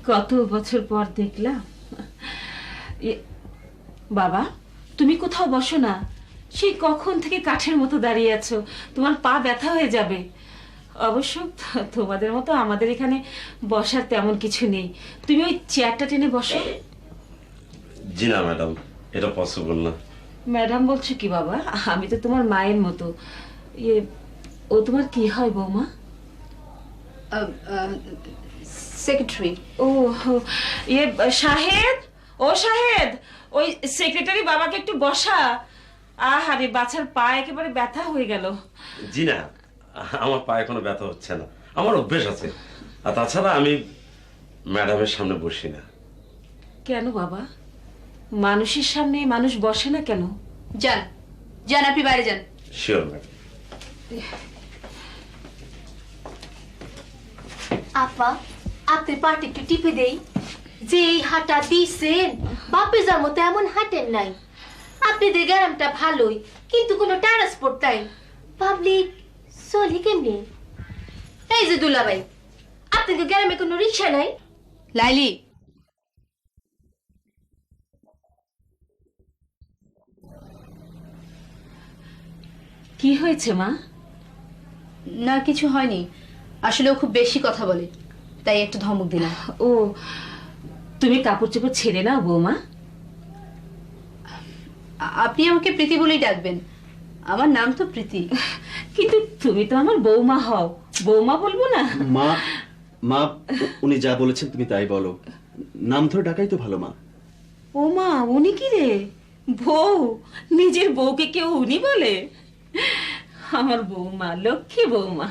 কত বছর পর দেখলাম। বাবা, তুমি কোথাও বসো না, সেই কখন থেকে কাঠের মতো দাঁড়িয়ে আছো, তোমার পা ব্যথা হয়ে যাবে। অবশ্য তোমাদের মতো আমাদের এখানে বসার তেমন কিছু নেই, তুমি ওই চেয়ারটা টেনে বসো। জি না ম্যাডাম, এটা পসিবল না। ম্যাডাম বলছো কি বাবা? আমি তো তোমার মায়ের মতো। ও তোমার কি হয় বৌমা? সেক্রেটারি। ও শাহেদ, ও শাহেদ, ওই সেক্রেটারি বাবাকে একটু বসা। আরে বাচ্চার পা একেবারে ব্যথা হয়ে গেল। জি না, আমার পায়ে কোনো ব্যথা হচ্ছে না, আমার অভ্যেস আছে। আর তাছাড়া আমি ম্যাডামের সামনে বসি না। কেন বাবা, মানুষের সামনে মানুষ বসে না কেন? যান যান, আপনি বাইরে যান। Sure madam. আপা, আপনার পাটা একটু টিপে দেই। যে এই হাঁটা দিছেন, বাপে যার মতো এমন হাঁটেন নাই। আপনাদের গ্রামটা ভালোই, কিন্তু কোনো ট্রান্সপোর্ট নাই। পাবলিক চলি কেমনি? এই যে দুলাভাই, আপনাদের গ্রামে কোনো রিক্সা নাই? লাইলি, কি হয়েছে মা? না কিছু হয়নি, আসলে ও খুব বেশি কথা বলে, তাই একটু ধমক দিলাম। ও, তুমি কাপড় চোপড় ছেড়ে নাও বৌমা। আপনি আমাকে প্রীতি বলেই ডাকবেন, আমার নাম তো প্রীতি। কিন্তু তুমি তো আমার বৌমা হও, বৌমা বলবো না? মা, মা, উনি যা বলেছেন তুমি তাই বলো। নাম ধরে ডাকাই তো ভালো মা। ও মা, উনি কি রে? বউ? নিজের বউকে কেউ উনি বলে? আমার বৌমা, লক্ষ্মী বৌমা।